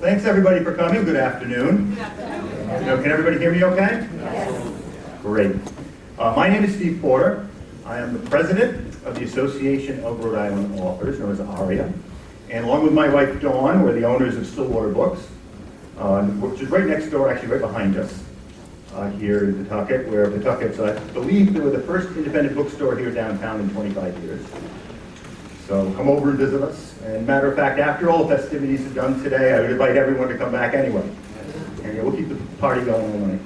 Thanks everybody for coming. Good afternoon. Good afternoon. Can everybody hear me okay? Yes. Great. My name is Steve Porter. I am the president of the Association of Rhode Island Authors, known as ARIA. And along with my wife Dawn, we're the owners of Stillwater Books, which is right next door, actually right behind us, here in Pawtucket, where Pawtucket's, I believe, they were the first independent bookstore here downtown in 25 years. So come over and visit us. And matter of fact, after all the festivities are done today, I would invite everyone to come back anyway. And we'll keep the party going all night.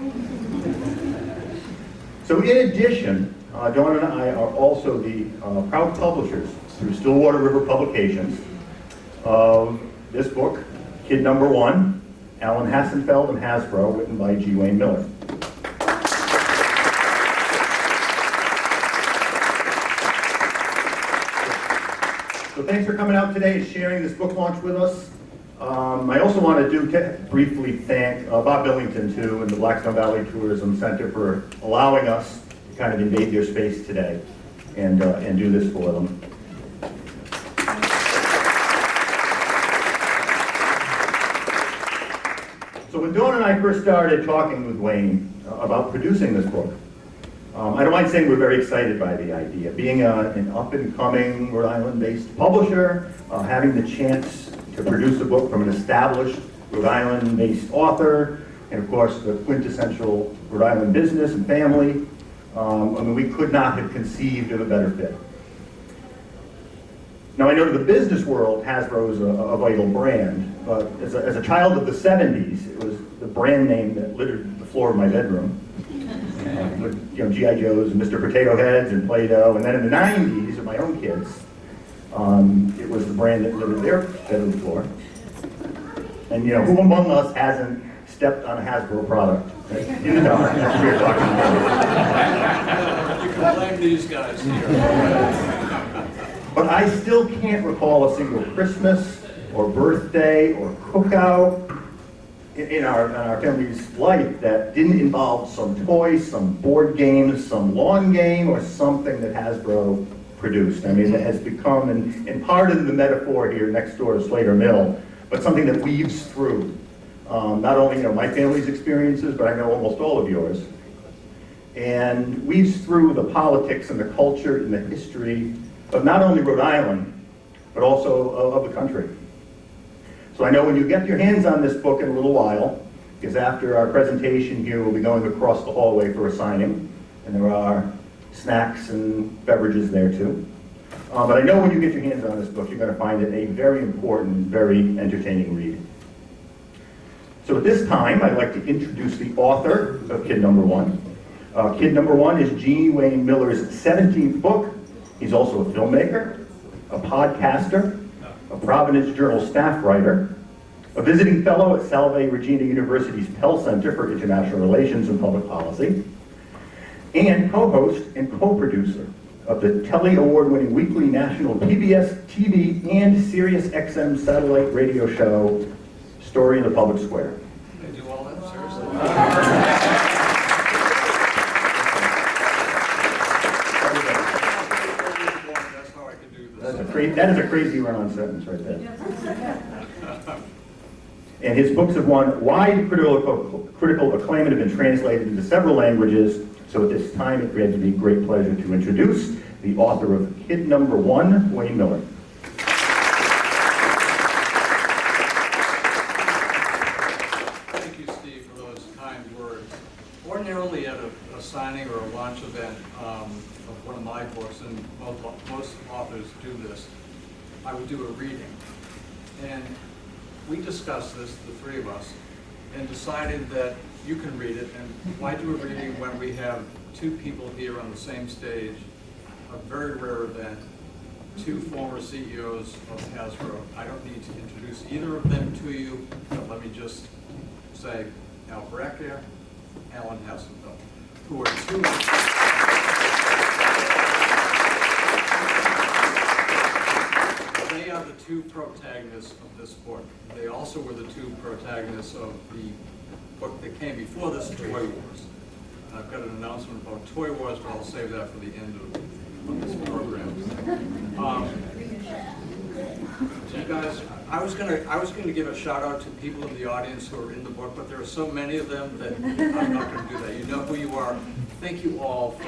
So in addition, Dawn and I are also the proud publishers through Stillwater River Publications of this book, Kid Number 1, Alan Hassenfeld and Hasbro, written by G. Wayne Miller. So thanks for coming out today and sharing this book launch with us. I also want to briefly thank Bob Billington, too, and the Blackstone Valley Tourism Center for allowing us to kind of invade their space today and do this for them. So when Dawn and I first started talking with Wayne about producing this book, I don't mind saying we're very excited by the idea. Being an up-and-coming Rhode Island-based publisher, having the chance to produce a book from an established Rhode Island-based author, and of course the quintessential Rhode Island business and family, we could not have conceived of a better fit. Now I know to the business world, Hasbro is a vital brand, but as a child of the 70s, it was the brand name that littered the floor of my bedroom. With G.I. Joes and Mr. Potato Heads and Play-Doh, and then in the 90s, with my own kids, it was the brand that littered their bedroom floor. And who among us hasn't stepped on a Hasbro product in the dark? That's what we're talking about. You can blame these guys here. But I still can't recall a single Christmas or birthday or cookout in our family's life that didn't involve some toy, some board games, some lawn game, or something that Hasbro produced. I mean, it has become, and part of the metaphor here next door to Slater Mill, but something that weaves through not only my family's experiences, but I know almost all of yours, and weaves through the politics and the culture and the history of not only Rhode Island, but also of the country. So I know when you get your hands on this book in a little while, because after our presentation here, we'll be going across the hallway for a signing, and there are snacks and beverages there too. But I know when you get your hands on this book, you're going to find it a very important, very entertaining read. So at this time, I'd like to introduce the author of Kid Number 1. Kid Number 1 is G. Wayne Miller's 17th book. He's also a filmmaker, a podcaster, a Providence Journal staff writer, a visiting fellow at Salve Regina University's Pell Center for International Relations and Public Policy, and co-host and co-producer of the Telly Award-winning weekly national PBS TV and Sirius XM satellite radio show, Story in the Public Square. They do all that, seriously? That is a crazy run-on sentence right there. And his books have won wide critical acclaim and have been translated into several languages. So at this time, it gives me a great pleasure to introduce the author of Kid Number 1, Wayne Miller. Thank you, Steve, for those kind words. Ordinarily at a signing or a launch event of one of my books, and most authors do this, I would do a reading. And we discussed this, the three of us, and decided that you can read it, and why do a reading when we have two people here on the same stage, a very rare event, two former CEOs of Hasbro. I don't need to introduce either of them to you, but let me just say Al Verrecchia, Alan Hassenfeld, who are two they are the two protagonists of this book. They also were the two protagonists of the book that came before this, Toy Wars. And I've got an announcement about Toy Wars, but I'll save that for the end of this program. So you guys, I was gonna give a shout out to people in the audience who are in the book, but there are so many of them that I'm not gonna do that. You know who you are. Thank you all for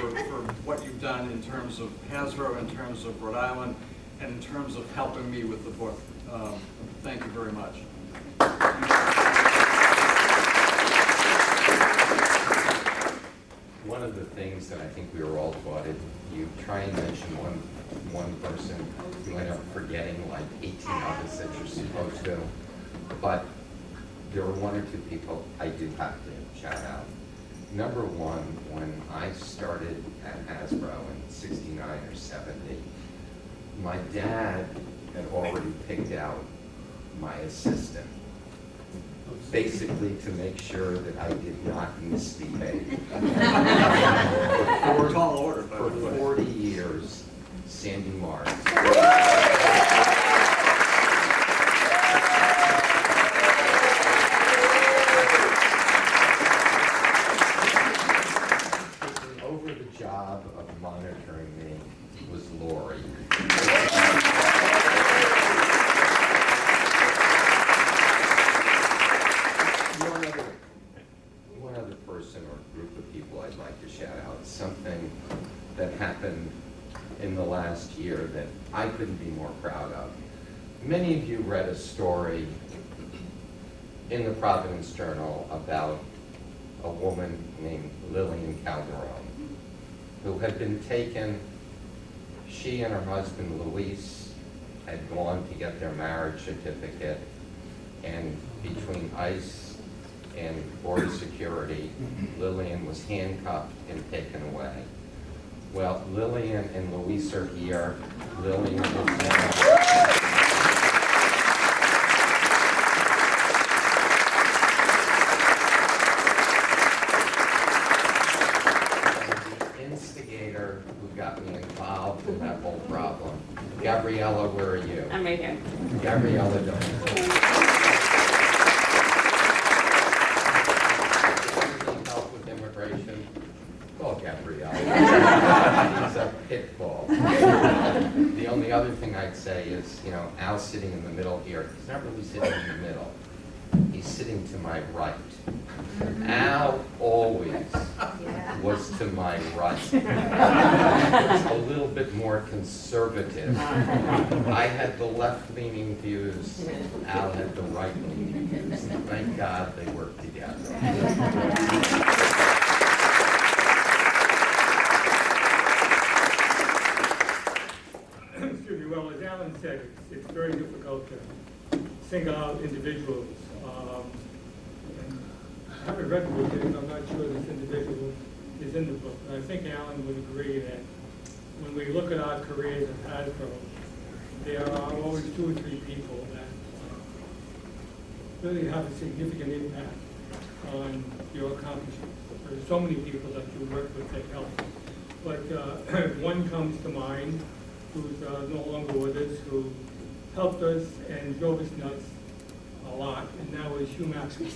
what you've done in terms of Hasbro, in terms of Rhode Island, and in terms of helping me with the book. Thank you very much. One of the things that I think we were all taught, if you try and mention one person, you end up forgetting like 18 others that you're supposed to. But there were one or two people I do have to shout out. Number one, when I started at Hasbro in 69 or 70, my dad had already picked out my assistant, basically to make sure that I did not misbehave. Tall order, by For the way. 40 years, Sandy Mars. Taking over the job of monitoring me was Lori. One other person or group of people I'd like to shout out. Something that happened in the last year that I couldn't be more proud of. Many of you read a story in the Providence Journal about a woman named Lillian Calderon, who had been taken. She and her husband Luis had gone to get their marriage certificate, and between ICE and border security, Lillian was handcuffed and taken away. Well, Lillian and Luis are here. Lillian was the instigator who got me involved in that whole problem. Gabriella, where are you? I'm right here. Gabriella, don't. Help with immigration? Call Gabrielle. He's a pit bull. The only other thing I'd say is, Al's sitting in the middle here. He's not really sitting in the middle. He's sitting to my right. Al always was to my right. A little bit more conservative. I had the left-leaning views. Al had the right-leaning views. Thank God they work together. Excuse me. Well, as Alan said, it's very difficult to single out individuals. And I haven't read the book yet, I'm not sure this individual is in the book. But I think Alan would agree that when we look at our careers at Hasbro, there are always 2 or 3 people that really have a significant impact on your accomplishments. There's so many people that you work with that help. But one comes to mind who's no longer with us, who helped us and drove us nuts a lot, and that was Hugh Maxwell.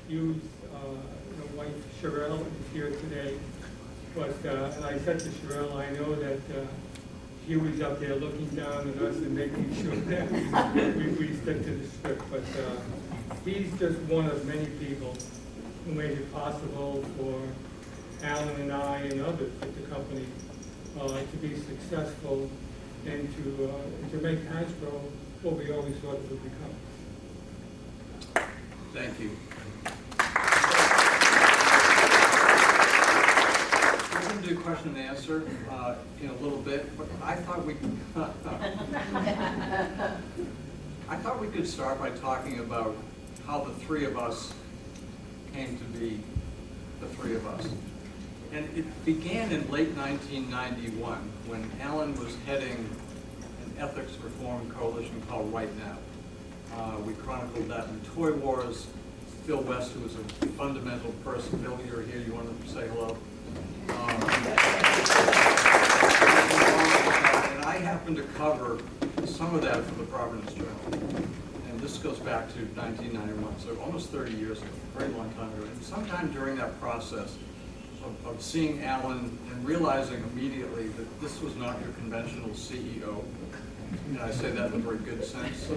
Hugh's wife Sherelle is here today, but and I said to Sherelle, I know that Hugh was up there looking down at us and making sure that we stick to the script, but he's just one of many people who made it possible for Alan and I and others at the company to be successful and to make Hasbro what we always thought it would become. Thank you. We're going to do question and answer in a little bit, but I thought we could start by talking about how the 3 of us came to be the 3 of us. And it began in late 1991 when Alan was heading an ethics reform coalition called Right Now. We chronicled that in Toy Wars. Phil West, who was a fundamental person. Phil, you're here. You want to say hello? And I happened to cover some of that for the Providence Journal. And this goes back to 1991, so almost 30 years ago, a very long time ago. And sometime during that process, of seeing Alan and realizing immediately that this was not your conventional CEO. And I say that in a very good sense.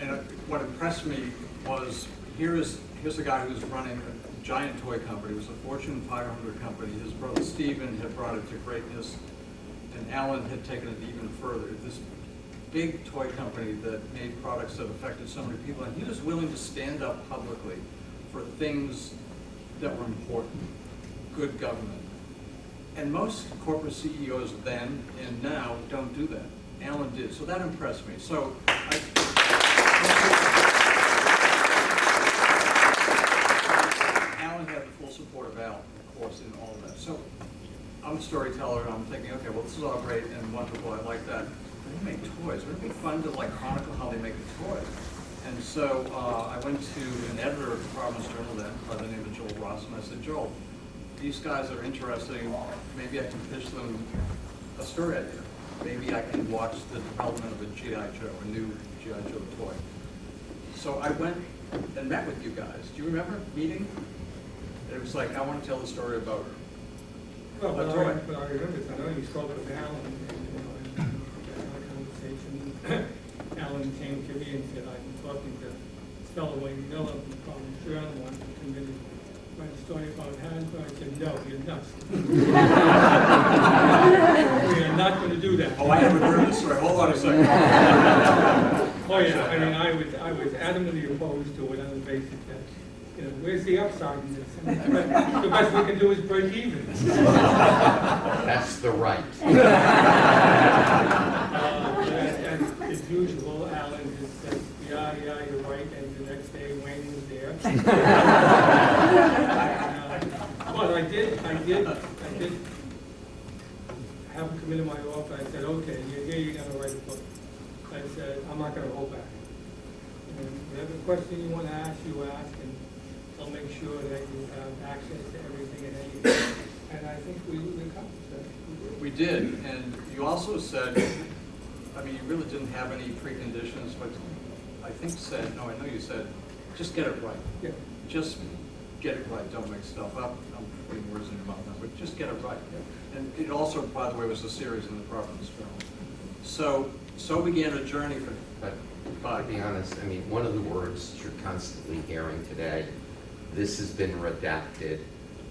And what impressed me was, here's a guy who's running a giant toy company. It was a Fortune 500 company. His brother Stephen had brought it to greatness, and Alan had taken it even further. This big toy company that made products that affected so many people, and he was willing to stand up publicly for things that were important, good government. And most corporate CEOs then and now don't do that. Alan did, so that impressed me. So Alan had the full support of Al, of course, in all of that. So I'm a storyteller, and I'm thinking, okay, well, this is all great and wonderful. I like that. They make toys. Wouldn't it be fun to like chronicle how they make the toys? And so I went to an editor of the Providence Journal then, by the name of Joel Ross, and I said, Joel, these guys are interesting. Maybe I can pitch them a story idea. Maybe I can watch the development of a G.I. Joe, a new G.I. Joe toy. So I went and met with you guys. Do you remember meeting? It was like, I want to tell the story about Well, a but toy. I remember, I know you spoke with Alan, and in our conversation, Alan came to me and said, I'm talking to this fellow Wayne Miller from Journal, wants to come in and write a story about Hasbro. I said, no, you're nuts. We are not going to do that. Oh, I haven't heard this story. Hold on a second. Oh, yeah, I mean, I was adamantly opposed to it on the basis that, you know, where's the upside in this? And the best we can do is break even. That's the right. And as usual, Alan just said, yeah, you're right, and the next day Wayne was there. But I did have him come into my office. I said, okay, you're going to write a book. I said, I'm not going to hold back. And whatever question you want to ask, you ask, and I'll make sure that you have access to everything and anything. And I think we accomplished that. We did, and you also said, I mean, you really didn't have any preconditions, but I think said, no, I know you said, just get it right. Yeah. Just get it right, don't make stuff up. I'm putting words in your mouth now, but just get it right. And it also, by the way, was a series in the Providence Journal. So began a journey for, But to be honest, I mean, one of the words you're constantly hearing today, this has been redacted,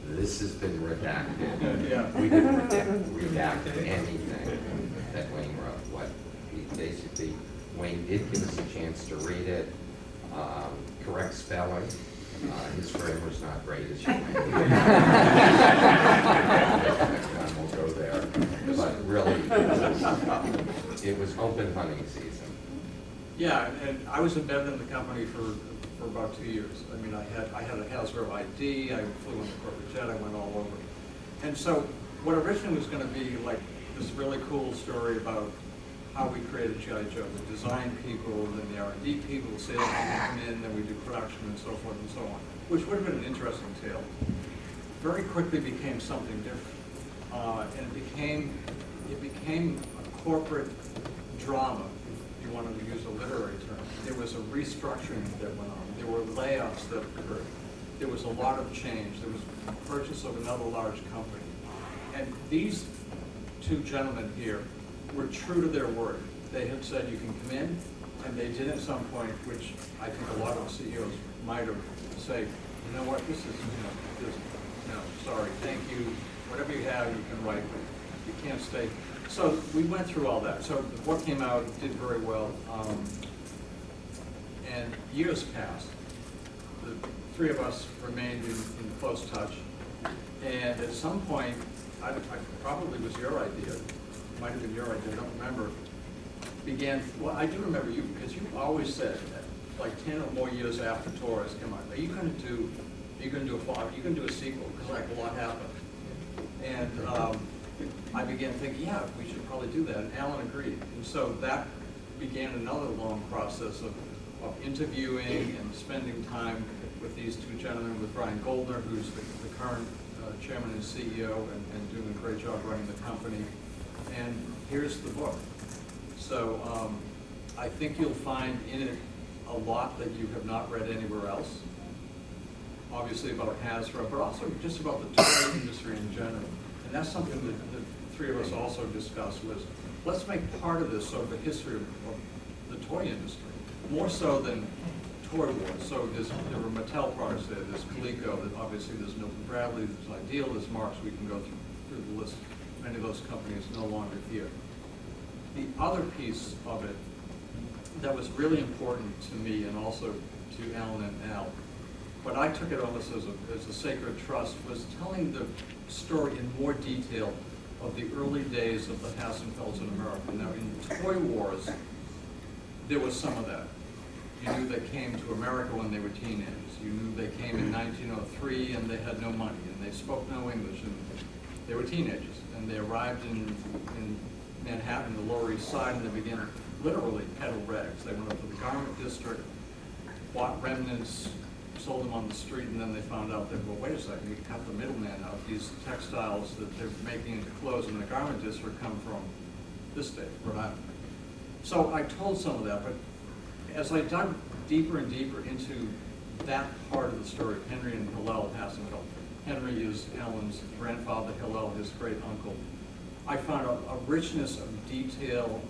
this has been redacted. Yeah. We didn't redact anything that Wayne wrote. What he basically, Wayne did give us a chance to read it, correct spelling. His grammar's not great, as you might we'll go there. But really, it was open hunting season. yeah, and I was embedded in the company for about 2 years. I mean, I had a Hasbro ID, I flew on the corporate jet, I went all over. And so what originally was going to be like this really cool story about how we created G.I. Joe, the design people, then the R&D people, the sales people come in, then we do production and so forth and so on, which would have been an interesting tale. Very quickly became something different. And it became a corporate drama, if you wanted to use a literary term. There was a restructuring that went on. There were layoffs that occurred. There was a lot of change. There was a purchase of another large company. And these two gentlemen here were true to their word. They had said you can come in, and they did at some point, which I think a lot of CEOs might have said, you know what, this is, no, sorry, thank you, whatever you have, you can write, but you can't stay. So we went through all that. So the book came out, did very well, and years passed. The three of us remained in close touch, and at some point, I probably was your idea, might have been your idea, I don't remember, well, I do remember you, because you always said, like 10 or more years after Torres came out, are you going to do a follow-up, are you going to do a sequel, because like a lot happened. And I began thinking, yeah, we should probably do that, and Alan agreed. And so that began another long process of interviewing and spending time with these two gentlemen, with Brian Goldner, who's the current chairman and CEO, and doing a great job running the company. And here's the book. So I think you'll find in it a lot that you have not read anywhere else. obviously about Hasbro, but also just about the toy industry in general. And that's something that the three of us also discussed was, let's make part of this sort of the history of the toy industry, more so than toy wars. So there were Mattel products there, there's Coleco, obviously there's Milton Bradley, there's Ideal, there's Marks, we can go through the list. Many of those companies no longer here. The other piece of it that was really important to me and also to Alan and Al, but I took it almost as a sacred trust, was telling the story in more detail of the early days of the Hassenfelds in America. Now, in Toy Wars, there was some of that. You knew they came to America when they were teenagers. You knew they came in 1903 and they had no money and they spoke no English and they were teenagers. And they arrived in Manhattan, the Lower East Side, and they began literally peddle rags. They went up to the garment district, bought remnants, sold them on the street, and then they found out that, well, wait a second, we cut the middleman out. These textiles that they're making into clothes in the garment district come from this state, Rhode Island. So I told some of that, but as I dug deeper and deeper into that part of the story, Henry and Hillel Hassenfeld. Henry is Alan's grandfather, Hillel his great uncle. I found a richness of detail,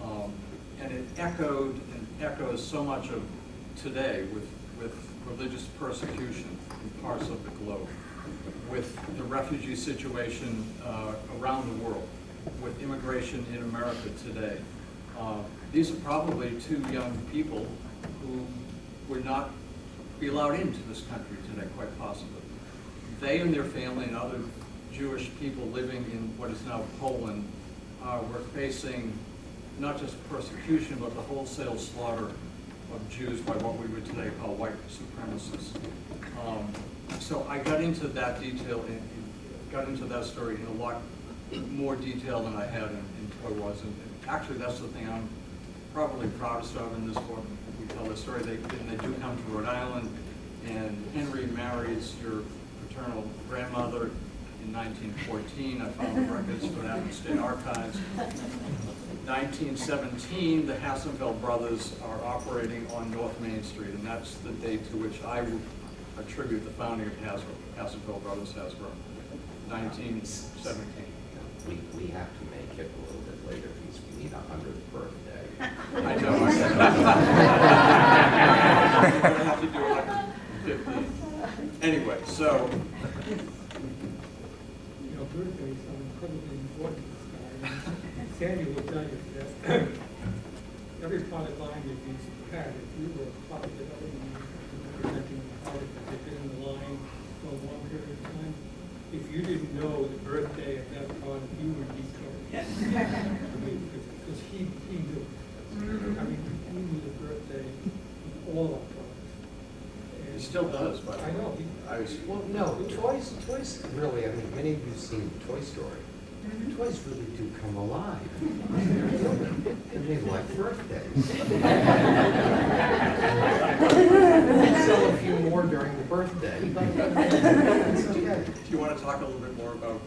and it echoed and echoes so much of today with religious persecution in parts of the globe, with the refugee situation around the world, with immigration in America today. These are probably two young people who would not be allowed into this country today, quite possibly. They and their family and other Jewish people living in what is now Poland were facing not just persecution, but the wholesale slaughter of Jews by what we would today call white supremacists. So I got into that detail, and got into that story in a lot more detail than I had in Toy Wars. And actually, that's the thing I'm probably proudest of in this book. We tell the story, they do come to Rhode Island, and Henry marries your paternal grandmother in 1914. I found the records for that in the state archives. 1917, the Hassenfeld brothers are operating on North Main Street, and that's the date to which I would attribute the founding of Hasbro, Hassenfeld Brothers Hasbro, 1917. We have to make it a little bit later because we need 100th birthday. I know. We're going to have to do it like 15. Anyway, so. You know, birthdays are incredibly important to this guy. Sandy will tell you that every product line that he's had, if you were a product development representing the product that had been in the line for a long period of time, if you didn't know the birthday of that product, you would be scared. Because he knew. I mean, he knew the birthday of all our products. He still does, but I know. Well, no, toys really, I mean, many of you have seen Toy Story. Toys really do come alive. And they like birthdays. They sell a few more during the birthday. But it's okay. do you want to talk a little bit more about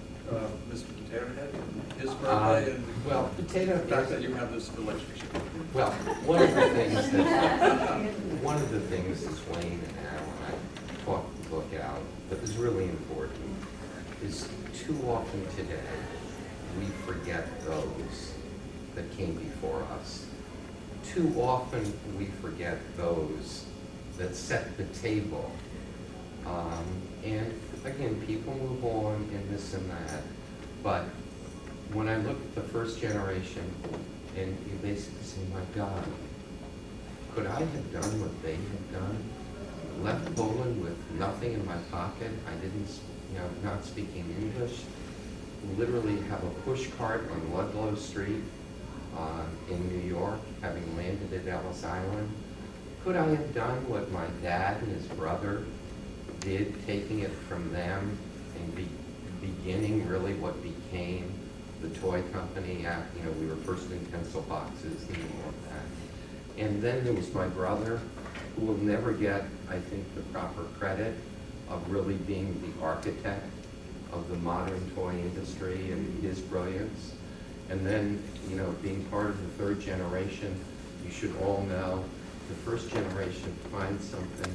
Mr. Potato Head, his birthday, and well, Potato the fact that you have this relationship? Well, one of the things that Wayne and Al and I talked the book out that was really important is too often today we forget those that came before us. Too often we forget those that set the table. And again, people move on and this and that, but when I look at the first generation, and you basically say, my God, could I have done what they had done? Left Poland with nothing in my pocket. I didn't, not speaking English. Literally have a push cart on Ludlow Street in New York, having landed at Ellis Island. Could I have done what my dad and his brother did, taking it from them and beginning really what became the toy company? We were first in pencil boxes and all of that. And then there was my brother, who will never get, I think, the proper credit of really being the architect of the modern toy industry and his brilliance. And then, being part of the third generation, you should all know the first generation finds something,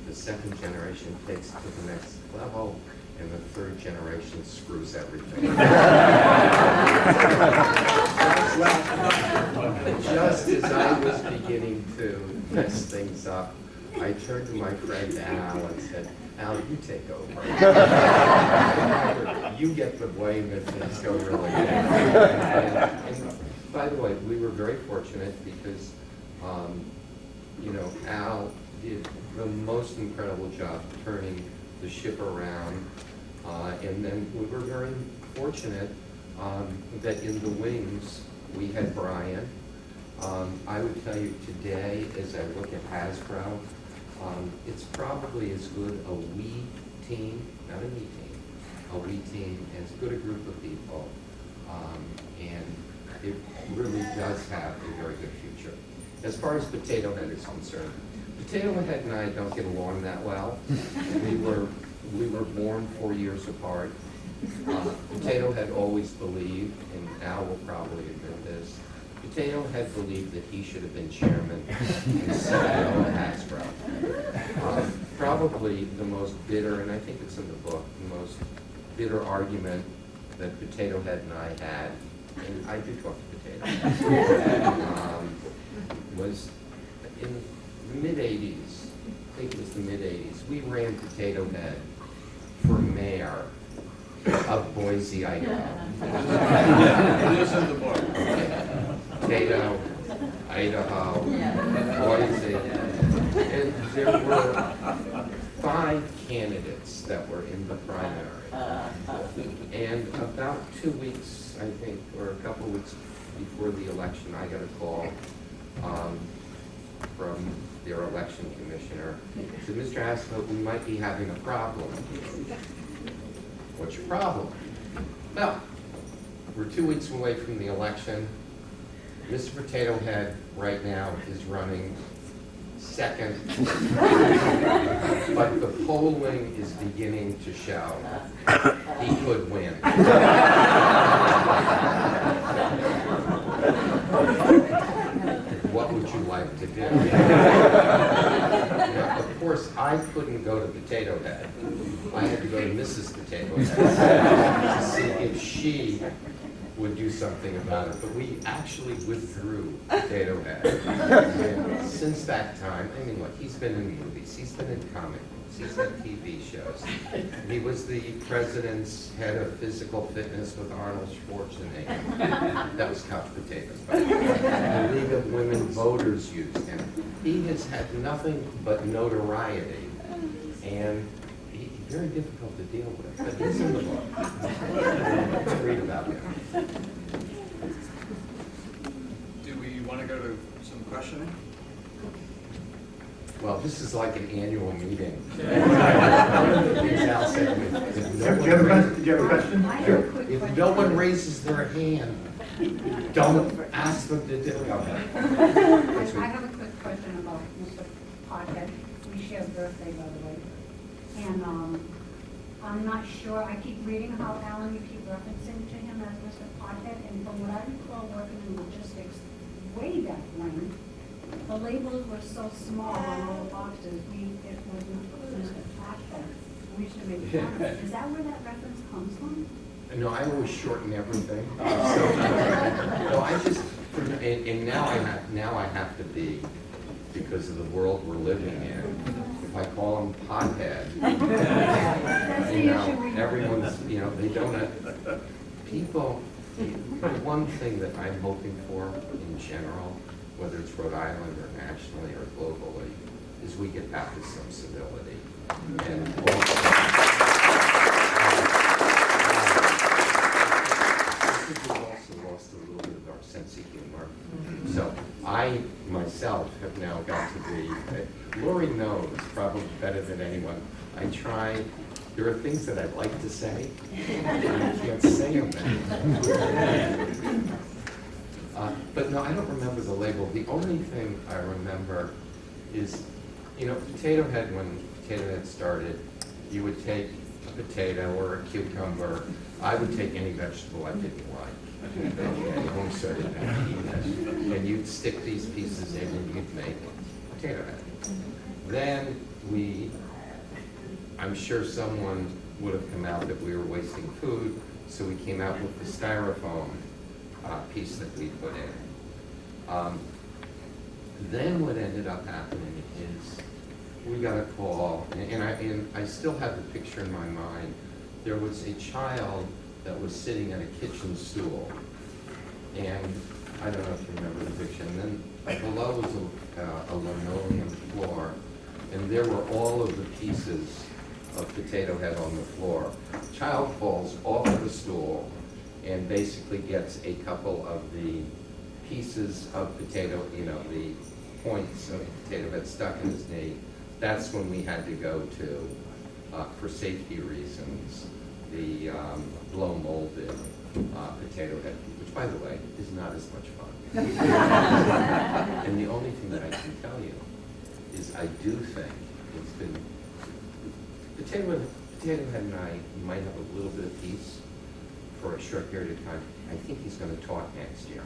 the second generation takes it to the next level, and the third generation screws everything. Just as I was beginning to mess things up, I turned to my friend Al and said, Al, you take over. You get the blame if things go really bad. And by the way, we were very fortunate because, Al did the most incredible job turning the ship around. And then we were very fortunate that in the wings, we had Brian. I would tell you today, as I look at Hasbro, it's probably as good a we team, not a me team, a we team, as good a group of people. And it really does have a very good future. As far as Potato Head is concerned, Potato Head and I don't get along that well. We were born 4 years apart. Potato Head always believed, and Al will probably admit this, Potato Head believed that he should have been chairman and CEO of Hasbro. Probably the most bitter, and I think it's in the book, the most bitter argument that Potato Head and I had, and I do talk to Potato Head, was in the mid-'80s, I think it was the mid-'80s, we ran Potato Head for mayor of Boise, Idaho. It is in the book. Potato, Idaho, Boise. And there were 5 candidates that were in the primary. And about 2 weeks, I think, or a couple of weeks before the election, I got a call from their election commissioner. He said, Mr. Hassenfeld, we might be having a problem. What's your problem? Well, we're 2 weeks away from the election. Mr. Potato Head right now is running second, but the polling is beginning to show he could win. What would you like to do? Now, of course, I couldn't go to Potato Head. I had to go to Mrs. Potato Head to see if she would do something about it. But we actually withdrew Potato Head. And since that time, I mean, look, he's been in movies, he's been in comic books, he's had TV shows. He was the president's head of physical fitness with Arnold Schwarzenegger. That was couch potatoes, but the League of Women Voters used him. He has had nothing but notoriety, and he's very difficult to deal with, but he's in the book. Read about him. Do we want to go to some questioning? Well, this is like an annual meeting. One of the things Al said to me, Do you have a question? Sure. if no one raises their hand, don't ask them to do it. I have a quick question about Mr. Pothead. We share a birthday, by the way. And I'm not sure, I keep reading how, Alan, you keep referencing to him as Mr. Pothead, and from what I recall working in logistics way back when, the labels were so small on all the boxes, it was Mr. Pothead. We used to make fun of it. Is that where that reference comes from? No, I always shorten everything. No, I just, and now I have to be, because of the world we're living in. If I call him Pothead, everyone's, they don't, people, the one thing that I'm hoping for in general, whether it's Rhode Island or nationally or globally, is we get back to some civility. And we've also lost a little bit of our sense of humor. So I myself have now got to be, Lori knows probably better than anyone. I try, there are things that I'd like to say, and I can't say them now. But no, I don't remember the label. The only thing I remember is, Potato Head, when Potato Head started, you would take a potato or a cucumber. I would take any vegetable I didn't like. And you'd stick these pieces in and you'd make Potato Head. Then I'm sure someone would have come out that we were wasting food, so we came out with the styrofoam piece that we put in. Then what ended up happening is we got a call, and I still have the picture in my mind. There was a child that was sitting at a kitchen stool, and I don't know if you remember the picture, and then below was a linoleum floor, and there were all of the pieces of Potato Head on the floor. Child falls off of the stool and basically gets a couple of the pieces of potato, the points of Potato Head stuck in his knee. That's when we had to go to, for safety reasons, the blow molded Potato Head, which by the way, is not as much fun. And the only thing that I can tell you is I do think it's been, Potato Head and I might have a little bit of peace for a short period of time. I think he's going to talk next year.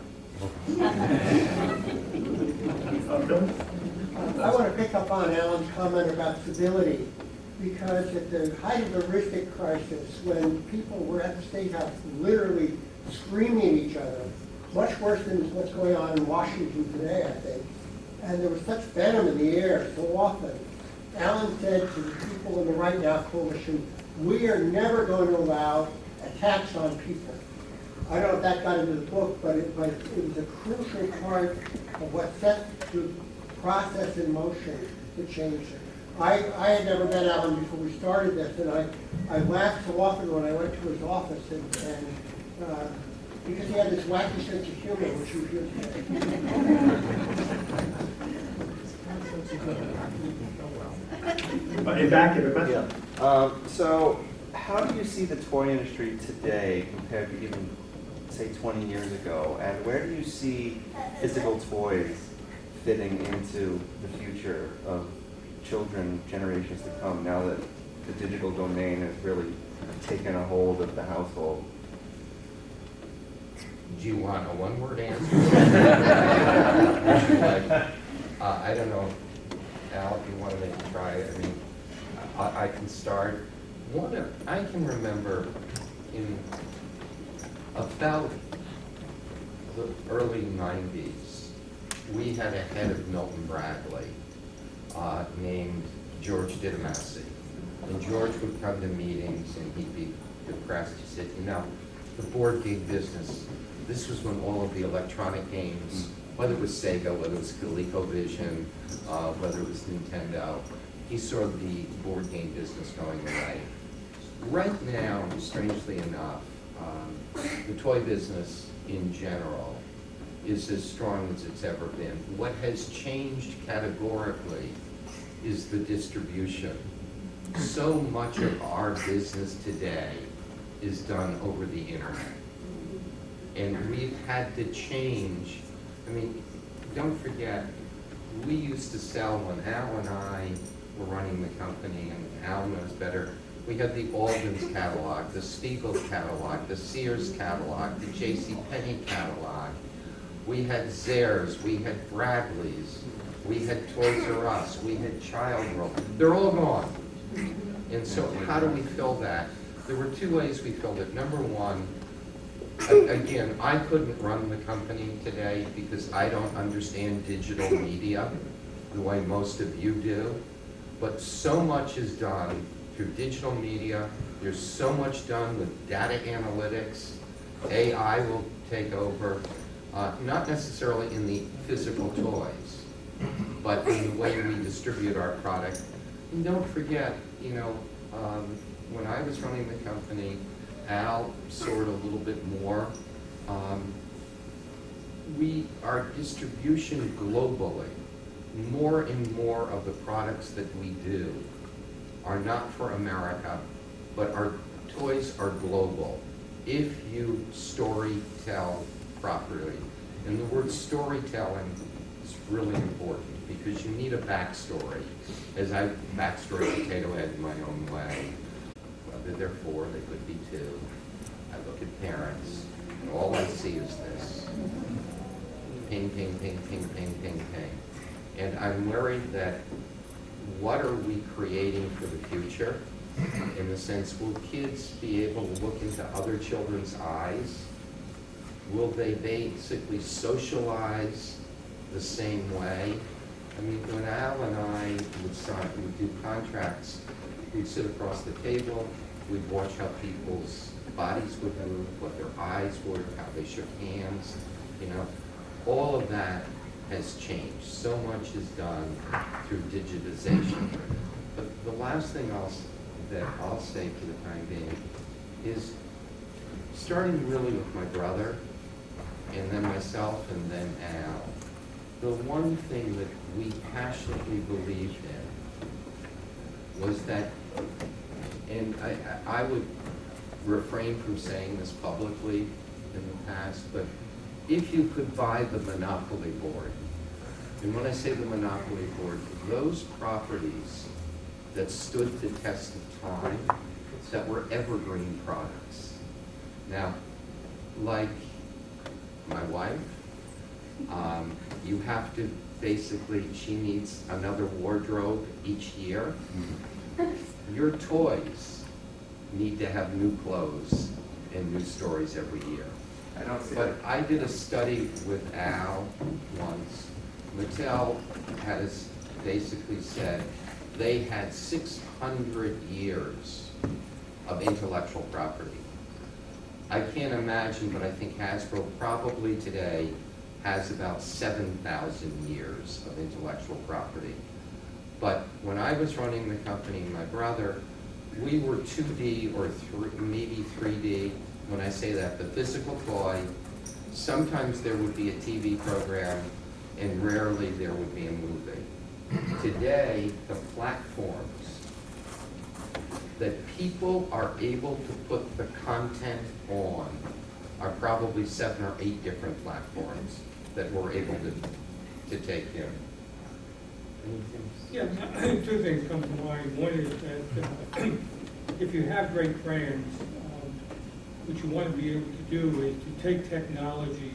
I want to pick up on Alan's comment about civility, because at the height of the Ristic crisis, when people were at the State House literally screaming at each other, much worse than what's going on in Washington today, I think, and there was such venom in the air so often, Alan said to the people in the Right Now Coalition, we are never going to allow attacks on people. I don't know if that got into the book, but it was a crucial part of what set the process in motion to change it. I had never met Alan before we started this, and I laughed so often when I went to his office, and because he had this wacky sense of humor, which you hear today. Back to the question. So how do you see the toy industry today compared to even, say, 20 years ago? And where do you see physical toys fitting into the future of children, generations to come, now that the digital domain has really taken a hold of the household? Do you want a one-word answer? I don't know, Al, if you want to make a try. I mean, I can start. I can remember in about the early 90s, we had a head of Milton Bradley named George Didymassi. And George would come to meetings and he'd be depressed. He said, the board game business, this was when all of the electronic games, whether it was Sega, whether it was ColecoVision, whether it was Nintendo, he saw the board game business going away. Right now, strangely enough, the toy business in general is as strong as it's ever been. What has changed categorically is the distribution. So much of our business today is done over the internet. And we've had to change. I mean, don't forget, we used to sell when Al and I were running the company, and Al knows better, we had the Alden's catalog, the Spiegel's catalog, the Sears catalog, the JCPenney catalog. We had Zehrs, we had Bradley's, we had Toys R Us, we had Child World. They're all gone. And so how do we fill that? There were two ways we filled it. Number one, again, I couldn't run the company today because I don't understand digital media the way most of you do. But so much is done through digital media. There's so much done with data analytics. AI will take over, not necessarily in the physical toys, but in the way we distribute our product. And don't forget, when I was running the company, Al soared a little bit more. Our distribution globally, more and more of the products that we do are not for America, but our toys are global. If you story tell properly, and the word storytelling is really important because you need a backstory. As I backstory Potato Head in my own way. Whether they're 4, they could be 2. I look at parents, and all I see is this. Ping, ping, ping, ping, ping, ping, ping. And I'm worried that what are we creating for the future? In the sense, will kids be able to look into other children's eyes? Will they basically socialize the same way? I mean, when Al and I would do contracts, we'd sit across the table, we'd watch how people's bodies would move, what their eyes were, how they shook hands, you know. All of that has changed. So much is done through digitization. But the last thing I'll say for the time being is, starting really with my brother, and then myself, and then Al, the one thing that we passionately believed in was that, and I would refrain from saying this publicly in the past, but if you could buy the monopoly board, and when I say the monopoly board, those properties that stood the test of time, that were evergreen products. Now, like my wife, you have to basically, she needs another wardrobe each year. Your toys need to have new clothes and new stories every year. I don't see But I did a study with Al once. Mattel has basically said they had 600 years of intellectual property. I can't imagine, but I think Hasbro probably today has about 7,000 years of intellectual property. But when I was running the company, my brother, we were 2D or maybe 3D. When I say that, the physical toy, sometimes there would be a TV program, and rarely there would be a movie. Today, the platforms that people are able to put the content on are probably 7 or 8 different platforms that we're able to take in. Anything? Yeah, two things come to mind. One is that if you have great brands, what you want to be able to do is to take technology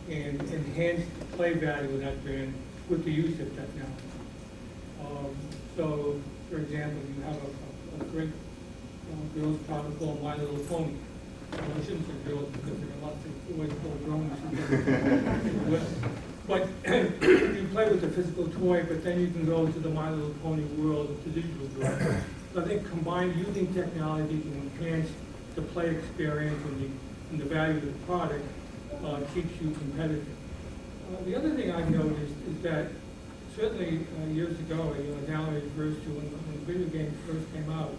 and enhance the play value of that brand with the use of technology. So, for example, you have a great girls product called My Little Pony. Well, I shouldn't say girls because there are lots of boys called grown. But you play with the physical toy, but then you can go to the My Little Pony world of the digital world. So I think combined using technology to enhance the play experience and the value of the product keeps you competitive. The other thing I've noticed is that certainly years ago, as Alan refers to, when video games first came out,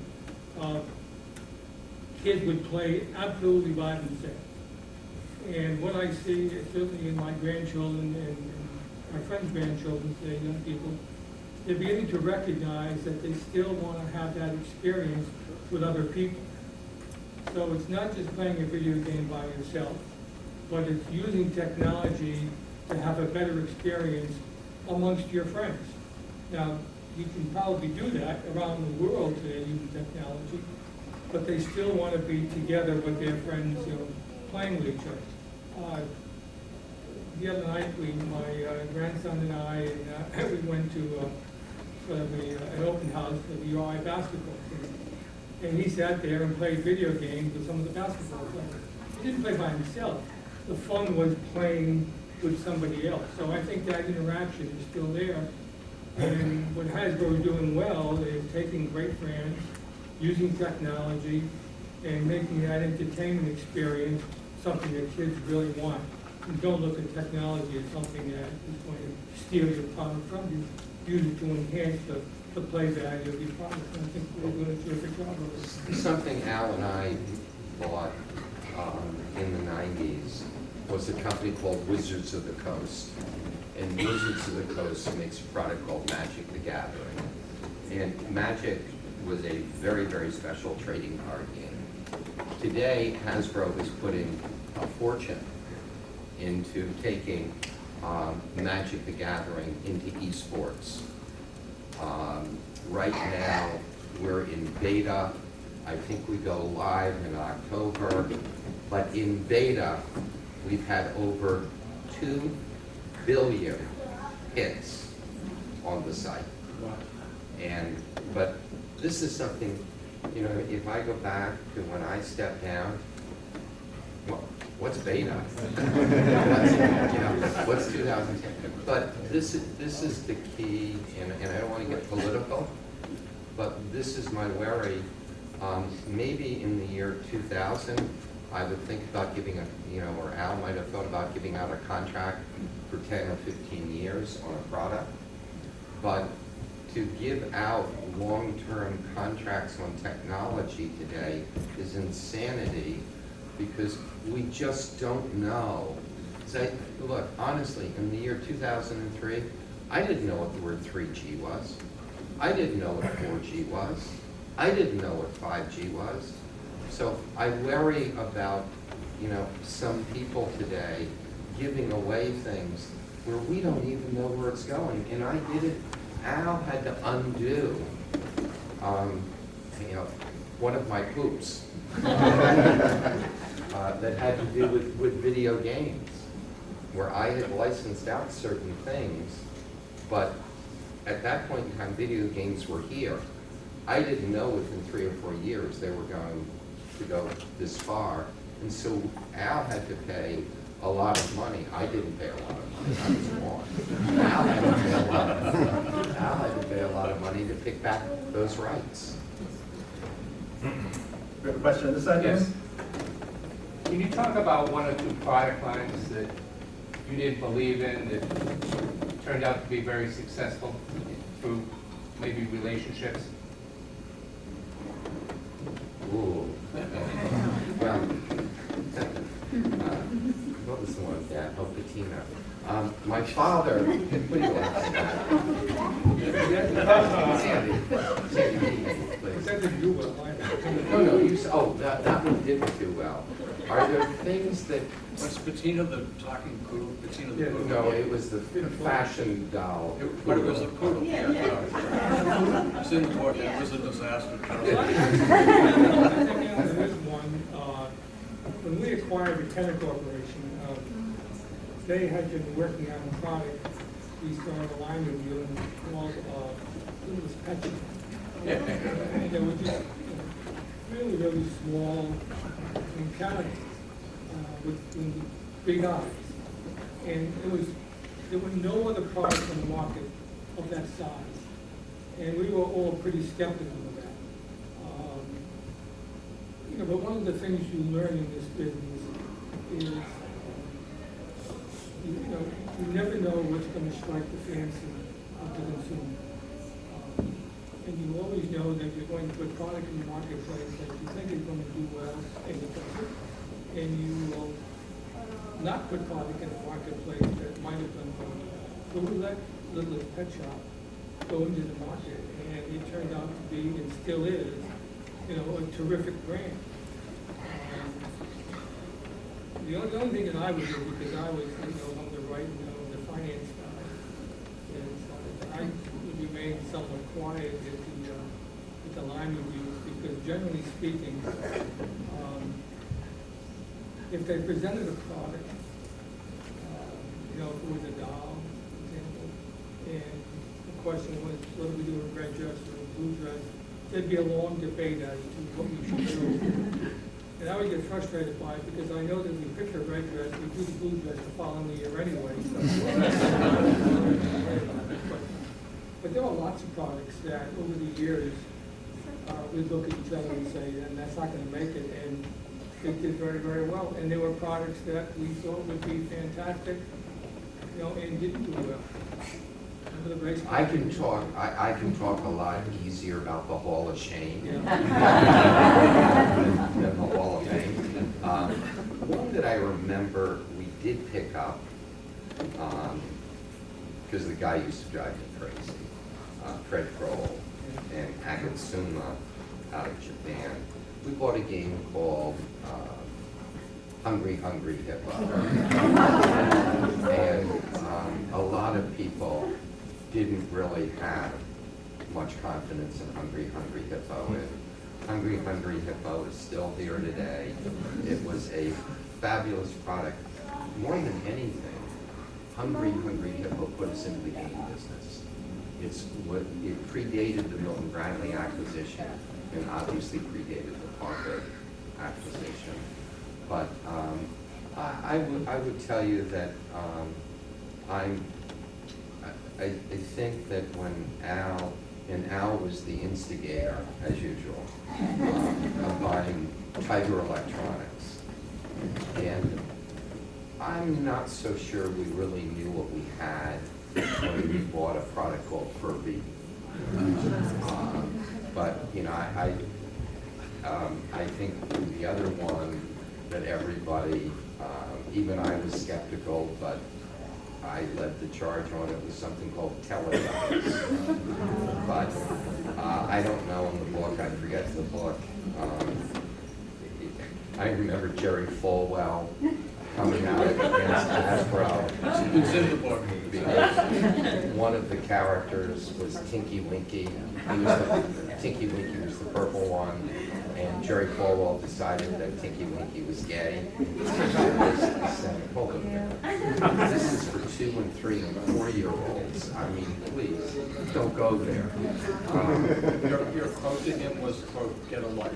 kids would play absolutely by themselves. And what I see, certainly in my grandchildren and my friends' grandchildren today, young people, they're beginning to recognize that they still want to have that experience with other people. So it's not just playing a video game by yourself, but it's using technology to have a better experience amongst your friends. Now, you can probably do that around the world today using technology, but they still want to be together with their friends, playing with each other. The other night, my grandson and I, we went to sort of an open house for the UI basketball team. And he sat there and played video games with some of the basketball players. He didn't play by himself. The fun was playing with somebody else. So I think that interaction is still there. And what Hasbro is doing well is taking great brands, using technology, and making that entertainment experience something that kids really want. And don't look at technology as something that is going to steal your product from you. Use it to enhance the play value of your product. And I think we're doing a terrific job of it. Something Al and I bought in the 90s was a company called Wizards of the Coast. And Wizards of the Coast makes a product called Magic the Gathering. And Magic was a very, very special trading card game. Today, Hasbro is putting a fortune into taking Magic the Gathering into esports. Right now, we're in beta. I think we go live in October. But in beta, we've had over 2 billion hits on the site. But this is something, you know, if I go back to when I stepped down, what's beta? What's 2010? But this is the key, and I don't want to get political, but this is my worry. Maybe in the year 2000, I would think about giving or Al might have thought about giving out a contract for 10 or 15 years on a product. But to give out long-term contracts on technology today is insanity, because we just don't know. Look, honestly, in the year 2003, I didn't know what the word 3G was. I didn't know what 4G was. I didn't know what 5G was. So I worry about, some people today giving away things where we don't even know where it's going. And I did it. Al had to undo, one of my oops that had to do with video games, where I had licensed out certain things, but at that point in time, video games were here. I didn't know within 3 or 4 years they were going to go this far, and so Al had to pay a lot of money. I didn't pay a lot of money. I was one. Al had to pay a lot of money to pick back those rights. We have a question on this side? Yes. Can you talk about 1 or 2 product lines that you didn't believe in that turned out to be very successful through maybe relationships? Ooh. Well, what was the one? Yeah, oh, Patina. My father, what do you laugh at? Sandy, please. That didn't do well, No, you said, that one didn't do well. Are there things that, Was Patina the talking poodle? Patina the poodle? no, it was the fashion doll. But it was a poodle. Yeah. It's in the book. It was a disaster. There is one, when we acquired the Kenner Corporation, they had been working on a product we started a line review called, it was Pet. And they were just really, really small and kind of with big eyes. And there were no other products on the market of that size. And we were all pretty skeptical of that. But one of the things you learn in this business is, you never know what's going to strike the fancy of the consumer. And you always know that you're going to put product in the marketplace that you think is going to do well, and it doesn't. And you will not put product in the marketplace that might have done well. So we let Little Pet Shop go into the market, and it turned out to be, and still is, a terrific brand. The only thing that I would do, because I was, on the right, the finance side, is I would remain somewhat quiet at the line reviews, because generally speaking, if they presented a product, if it was a doll, for example, and the question was, what do we do with red dress or blue dress, there'd be a long debate as to what we should do. And I would get frustrated by it, because I know that we pick a red dress, we do the blue dress the following year anyway. So. But there are lots of products that over the years, we look at each other and say, and that's not going to make it, and it did very, very well. And there were products that we thought would be fantastic, and didn't do well. I can talk a lot easier about the Hall of Shame than the Hall of Fame. One that I remember we did pick up, because the guy used to drive me crazy, Fred Kroll and Agatsuma out of Japan. We bought a game called Hungry Hungry Hippo. And a lot of people didn't really have much confidence in Hungry Hungry Hippo. And Hungry Hungry Hippo is still here today. It was a fabulous product. More than anything, Hungry Hungry Hippo put us into the game business. it predated the Milton Bradley acquisition and obviously predated the Parker acquisition. But I would tell you that I think that when Al was the instigator, as usual, of buying Tiger Electronics. And I'm not so sure we really knew what we had when we bought a product called Furby. But, you know, I think the other one that everybody, even I was skeptical, but I led the charge on it, was something called Teledots. But I don't know in the book, I forget the book. I remember Jerry Falwell coming out against Hasbro. It's in the book. Because one of the characters was Tinky Winky. Tinky Winky was the purple one, and Jerry Falwell decided that Tinky Winky was gay. He said, hold on a minute. This is for 2 and 3 and 4-year-olds. I mean, please, don't go there. Your quote to him was, quote, "Get a life."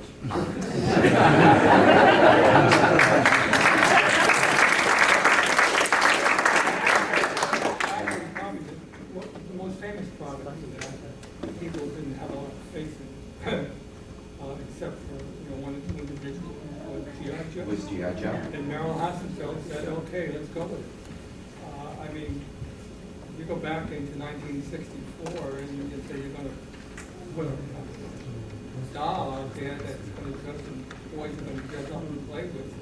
The most famous product that people didn't have a lot of faith in, except for one individual, was G.I. Joe. Was G.I. Joe? And Merrill Hassenfeld said, okay, let's go with it. I mean, if you go back into 1964 and you can say you're going to put a doll out there that's going to dress and boys are going to dress up and play with,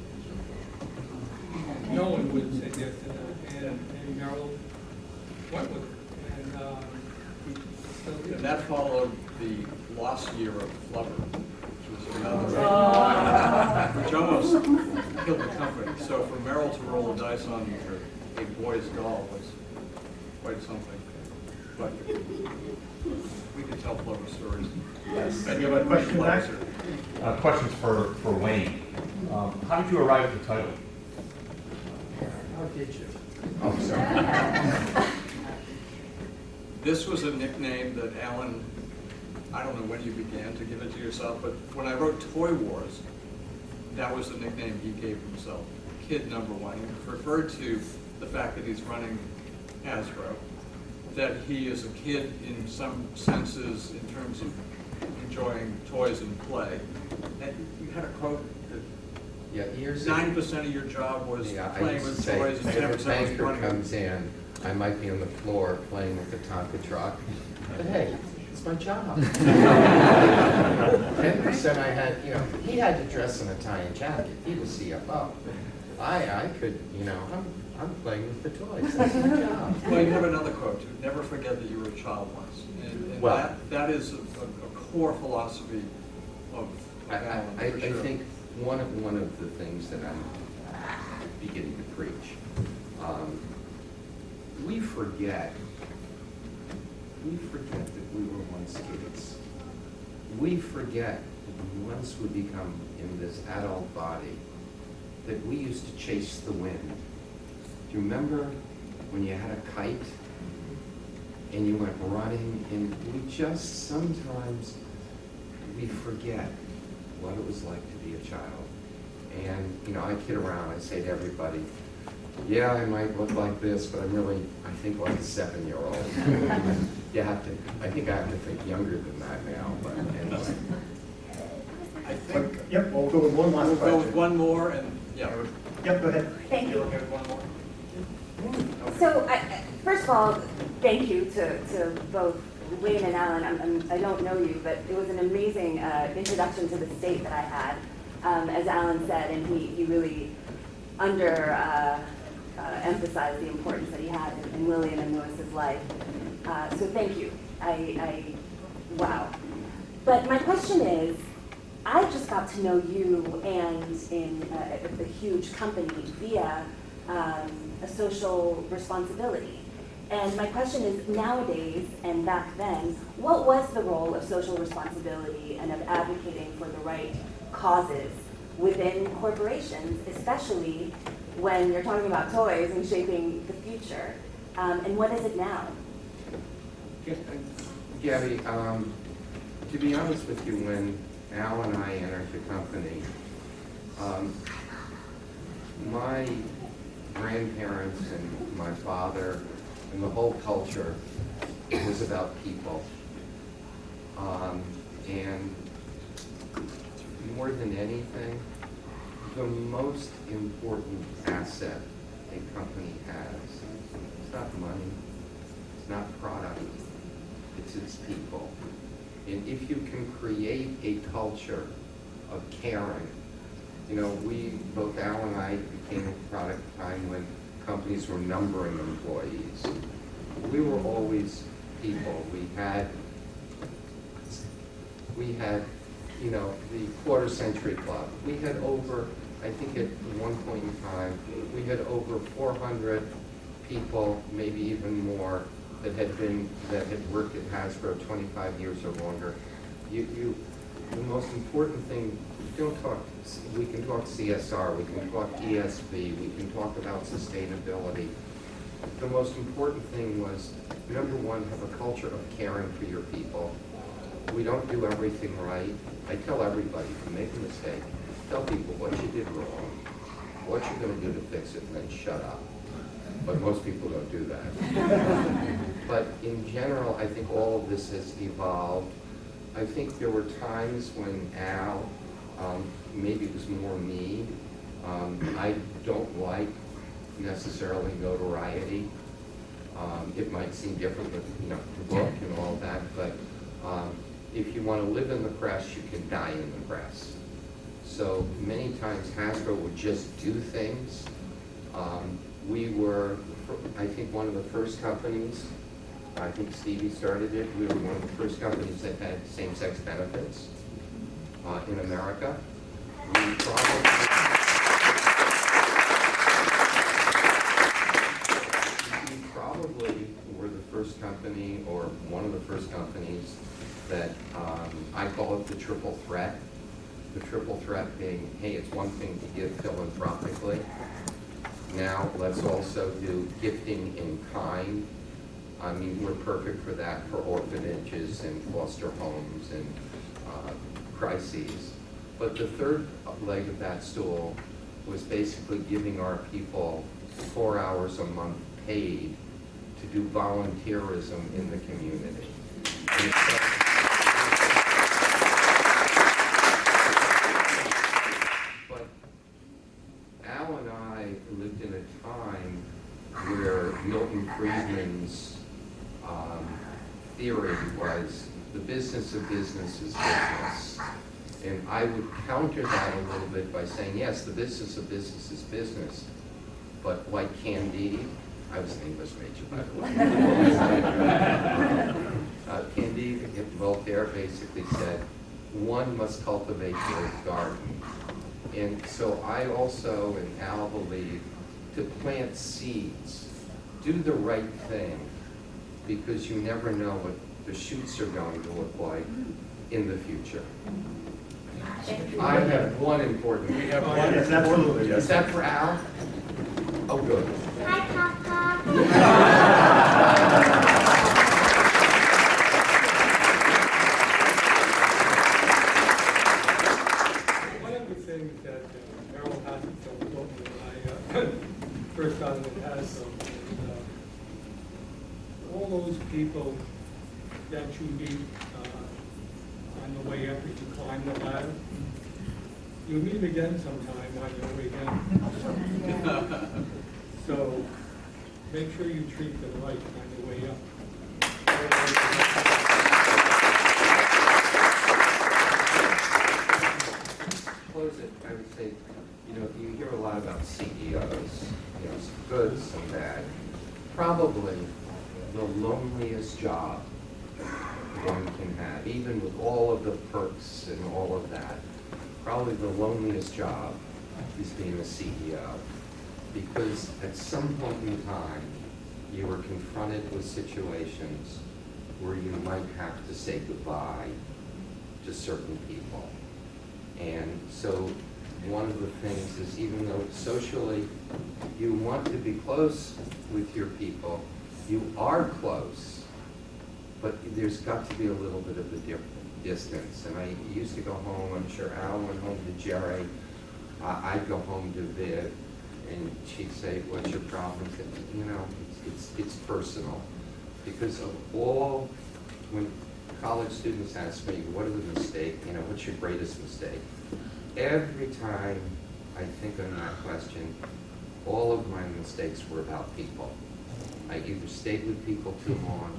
no one would say yes to that. And Merrill went with it. And that followed the lost year of Flubber, which was another, which almost killed the company. So for Merrill to roll the dice on a boy's doll was quite something. But we could tell Flubber stories. Yes. And you have a question, Max? Questions for Wayne. How did you arrive at the title? How did you? Oh, sorry. This was a nickname that Alan, I don't know when you began to give it to yourself, but when I wrote Toy Wars, that was the nickname he gave himself, Kid Number One. He referred to the fact that he's running Hasbro, that he is a kid in some senses in terms of enjoying toys and play. And you had a quote that Yeah, years 90% of your job was Yeah, I playing used to with say, toys and if 10% a was banker running. comes in, I might be on the floor playing with the Tonka truck, but hey, it's my job. 10% I had, he had to dress in a tie and jacket. He was CFO. I could, I'm playing with the toys. That's my job. Well, you have another quote, too. Never forget that you were a child once. And Well- that is a core philosophy of Alan, I for sure. think one of the things that I'm beginning to preach, we forget that we were once kids. We forget that once we become in this adult body, that we used to chase the wind. Do you remember when you had a kite and you went running, and we just sometimes, we forget what it was like to be a child. And, I kid around, I say to everybody, yeah, I might look like this, but I think like a 7-year-old. I think I have to think younger than that now, but anyway. I think Yep, we'll go with one last we'll question. go with one more, and, yeah. Yep, go ahead. Thank you. Okay, one more. So, first of all, thank you to both Wayne and Alan. I don't know you, but it was an amazing introduction to the state that I had, as Alan said, and he really emphasized the importance that he had in William and Lewis's life. So thank you. Wow. But my question is, I just got to know you and in a huge company via a social responsibility. And my question is, nowadays and back then, what was the role of social responsibility and of advocating for the right causes within corporations, especially when you're talking about toys and shaping the future? And what is it now? Gabby, to be honest with you, when Al and I entered the company, my grandparents and my father and the whole culture was about people. And more than anything, the most important asset a company has, it's not money, it's not product, it's its people. And if you can create a culture of caring, you know, both Al and I became a product time when companies were numbering employees. We were always people. We had, you know, the Quarter Century Club. We had over, I think at one point in time, we had over 400 people, maybe even more, that had worked at Hasbro 25 years or longer. The most important thing, we can talk CSR, we can talk ESG, we can talk about sustainability. The most important thing was, number one, have a culture of caring for your people. We don't do everything right. I tell everybody, if you make a mistake, tell people what you did wrong, what you're going to do to fix it, and then shut up. But most people don't do that. But in general, I think all of this has evolved. I think there were times when Al, maybe it was more me, I don't like necessarily notoriety. It might seem different with, you know, the book and all that, but if you want to live in the press, you can die in the press. So many times Hasbro would just do things. We were, I think, one of the first companies, I think Stevie started it, we were one of the first companies that had same-sex benefits in America. We probably were the first company, or one of the first companies, that I call it the triple threat. The triple threat being, hey, it's one thing to give philanthropically. Now let's also do gifting in kind. I mean, we're perfect for that, for orphanages and foster homes and crises. But the third leg of that stool was basically giving our people 4 hours a month paid to do volunteerism in the community. But Al and I lived in a time where Milton Friedman's theory was the business of business is business. And I would counter that a little bit by saying, yes, the business of business is business, but like Candide, I was an English major, by the way. Candide, Voltaire basically said, one must cultivate your garden. And so I also, and Al, believe to plant seeds, do the right thing, because you never know what the shoots are going to look like in the future. I have one important. We have one. Yes, absolutely, yes. Is that for Al? Oh, good. Hi, Papa. One of the things that Harold Hassenfeld told me when I first started at Hasbro is all those people that you meet on the way up as you climb the ladder, you'll meet again sometime on your way down. So make sure you treat them right on your way up. Close it, I would say, you know, you hear a lot about CEOs, you know, some good, some bad. Probably the loneliest job one can have, even with all of the perks and all of that. Probably the loneliest job is being a CEO, because at some point in time, you were confronted with situations where you might have to say goodbye to certain people. And so one of the things is, even though socially you want to be close with your people, you are close, but there's got to be a little bit of a distance. And I used to go home, I'm sure Al went home to Jerry, I'd go home to Viv, and she'd say, what's your problem? You know, it's personal. Because of all, when college students ask me, what are the mistakes, you know, what's your greatest mistake? Every time I think on that question, all of my mistakes were about people. I either stayed with people too long,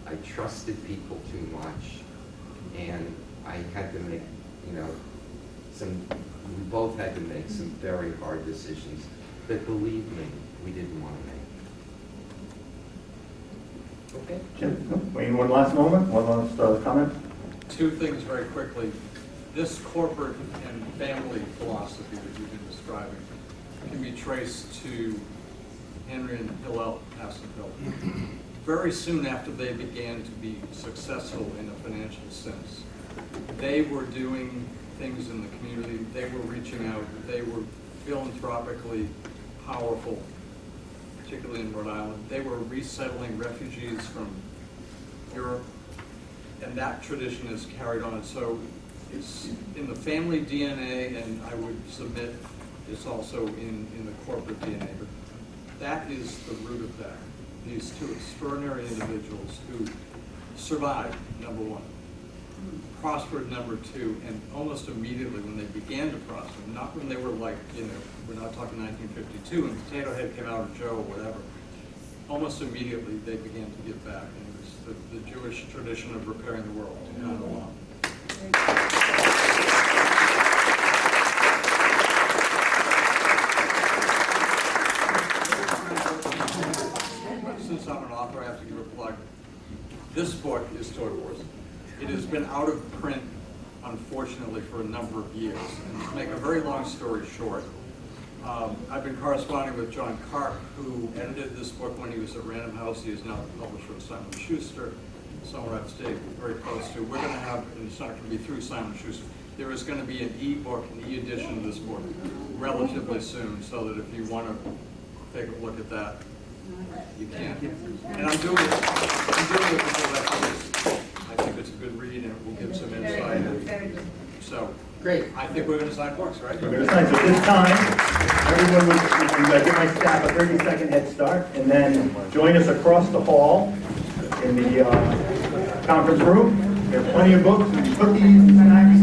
I trusted people too much, and I had to make, you know, we both had to make some very hard decisions that, believe me, we didn't want to make. Okay? Jim, Wayne, one last moment, one last comment? Two things very quickly. This corporate and family philosophy that you've been describing can be traced to Henry and Hillel Hassenfeld. Very soon after they began to be successful in a financial sense, they were doing things in the community, they were reaching out, they were philanthropically powerful, particularly in Rhode Island. They were resettling refugees from Europe, and that tradition is carried on. So it's in the family DNA, and I would submit it's also in the corporate DNA. But that is the root of that. These two extraordinary individuals who survived, number one, prospered, number two, and almost immediately when they began to prosper, not when they were like, you know, we're not talking 1952 and Potato Head came out, or Joe, or whatever. Almost immediately they began to give back, and it was the Jewish tradition of repairing the world to kind of along. Since I'm an author, I have to give a plug. This book is Toy Wars. It has been out of print, unfortunately, for a number of years. And to make a very long story short, I've been corresponding with John Karp, who edited this book when he was at Random House. He is now the publisher of Simon & Schuster, someone I've stayed very close to. We're going to have, and it's not going to be through Simon & Schuster, there is going to be an e-book, an e-edition of this book relatively soon, so that if you want to take a look at that, you can. And I'm doing it because I think it's a good read, and it will give some insight. So, Great. I think we're going to sign books, right? We're going to sign, so this time, everyone would, give my staff a 30-second head start, and then join us across the hall in the conference room. There are plenty of books and cookies and snacks.